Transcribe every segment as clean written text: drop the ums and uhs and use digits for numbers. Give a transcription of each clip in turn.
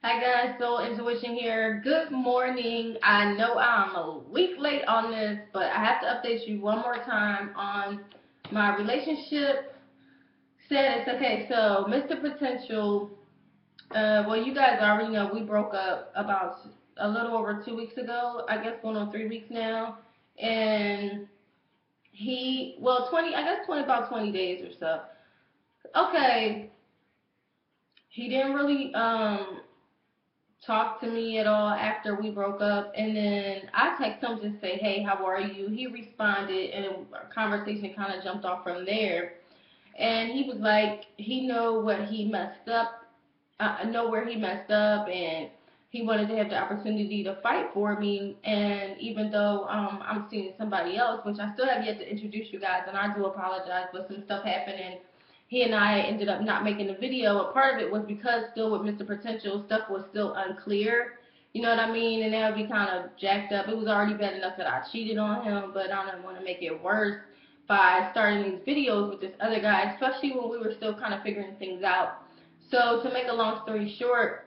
Hi guys, Soul Intuition here. Good morning. I know I'm a week late on this, but I have to update you one more time on my relationship status. Okay, so Mr. Potential, well, you guys already know we broke up about a little over 2 weeks ago. I guess going on 3 weeks now, and well, 20, I guess 20 about 20 days or so. Okay, he didn't really talk to me at all after we broke up, and then I text him to say, hey, how are you? He responded, and a conversation kind of jumped off from there. And he was like, he know what he messed up, know where he messed up, and he wanted to have the opportunity to fight for me. And even though I'm seeing somebody else, which I still have yet to introduce you guys, and I do apologize, but some stuff happened, and he and I ended up not making the video. And part of it was because still with Mr. Potential, stuff was still unclear. You know what I mean? And that would be kind of jacked up. It was already bad enough that I cheated on him, but I don't want to make it worse by starting these videos with this other guy, especially when we were still kind of figuring things out. So to make a long story short,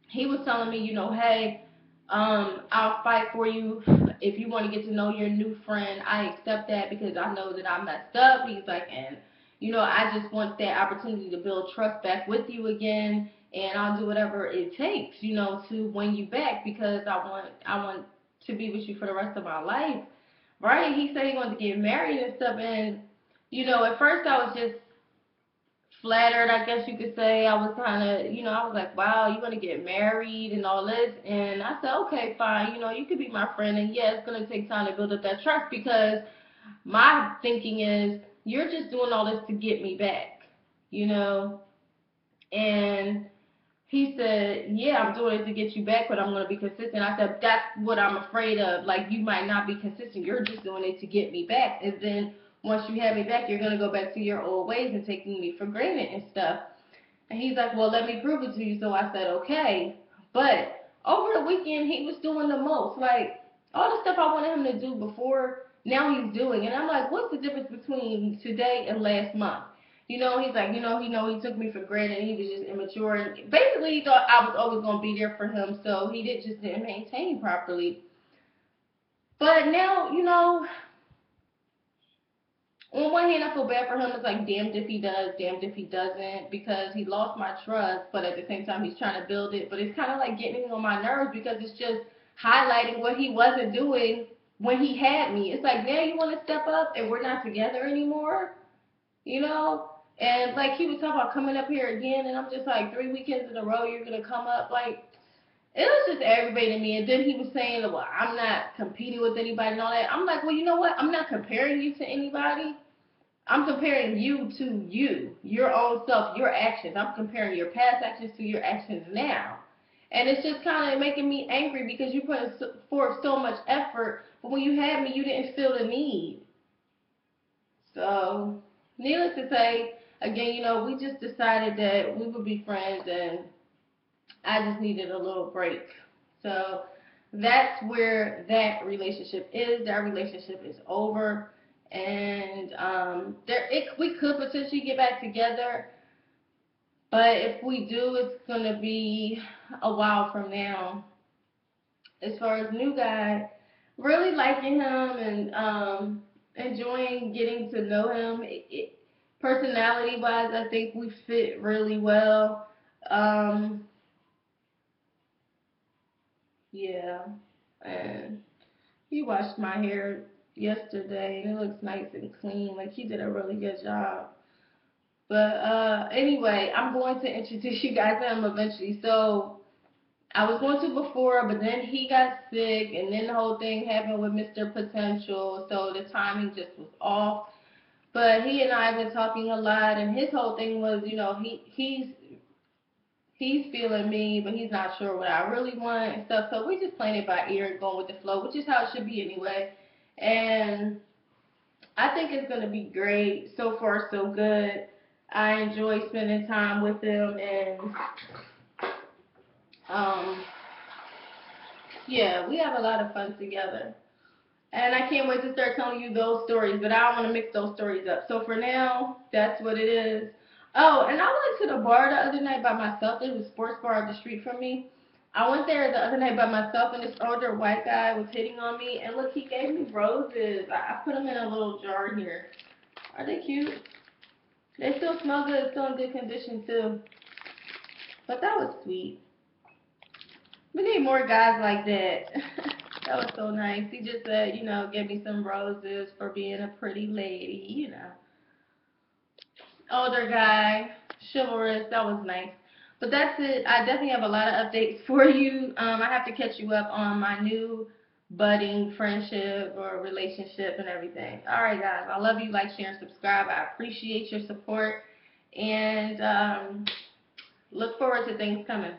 he was telling me, hey, I'll fight for you if you want to get to know your new friend. I accept that because I know that I messed up. He's like, and I just want that opportunity to build trust back with you again, and I'll do whatever it takes, to win you back because I want to be with you for the rest of my life. Right? He said he wanted to get married and stuff, and at first I was just flattered, I guess you could say. I was kind of, I was like, wow, you're going to get married and all this. And I said, okay, fine. You could be my friend. And yeah, it's going to take time to build up that trust because my thinking is you're just doing all this to get me back, you know? And he said, yeah, I'm doing it to get you back, but I'm going to be consistent. I said, that's what I'm afraid of. Like, you might not be consistent. You're just doing it to get me back. And then once you have me back, you're going to go back to your old ways and taking me for granted and stuff. And he's like, well, let me prove it to you. So I said, okay. But over the weekend, he was doing the most. Like, all the stuff I wanted him to do before, now he's doing. And I'm like, what's the difference between today and last month? He's like, he took me for granted. And he was just immature. And basically, he thought I was always going to be there for him. So he didn't maintain properly. But now, on one hand, I feel bad for him. It's like, damned if he does, damned if he doesn't, because he lost my trust, but at the same time, he's trying to build it. But it's kind of like getting on my nerves because it's just highlighting what he wasn't doing when he had me. It's like, now you want to step up and we're not together anymore, you know? And like he was talking about coming up here again, and I'm just like, 3 weekends in a row, you're going to come up. Like, it was just aggravating me. And then he was saying, well, I'm not competing with anybody and all that. I'm like, well, you know what? I'm not comparing you to anybody. I'm comparing you to you, your own self, your actions. I'm comparing your past actions to your actions now. And it's just kind of making me angry because you put forth so much effort, but when you had me, you didn't feel the need. So, needless to say, again, we just decided that we would be friends, and I just needed a little break. So, that's where that relationship is. That relationship is over, and we could potentially get back together, but if we do, it's gonna be a while from now. As far as new guy, really liking him and enjoying getting to know him. Personality wise, I think we fit really well. Um, yeah, and he washed my hair yesterday and it looks nice and clean. Like he did a really good job. But anyway, I'm going to introduce you guys to him eventually. So I was going to before, but then he got sick, and then the whole thing happened with Mr. Potential. So the timing just was off. But he and I have been talking a lot, and his whole thing was, he's feeling me, but he's not sure what I really want and stuff. So we just playing it by ear and going with the flow, which is how it should be anyway. And I think it's gonna be great. So far, so good. I enjoy spending time with him, and um, yeah, we have a lot of fun together. And I can't wait to start telling you those stories, but I don't want to mix those stories up. So for now, that's what it is. Oh, and I went to the bar the other night by myself. It was a sports bar up the street from me. I went there the other night by myself, and this older white guy was hitting on me. And look, he gave me roses. I put them in a little jar here. Are they cute? They still smell good, still in good condition too. But that was sweet. We need more guys like that. That was so nice. He just said, give me some roses for being a pretty lady. Older guy, chivalrous. That was nice. But that's it. I definitely have a lot of updates for you. I have to catch you up on my new budding friendship or relationship and everything. All right, guys. I love you. Like, share, and subscribe. I appreciate your support. And look forward to things coming.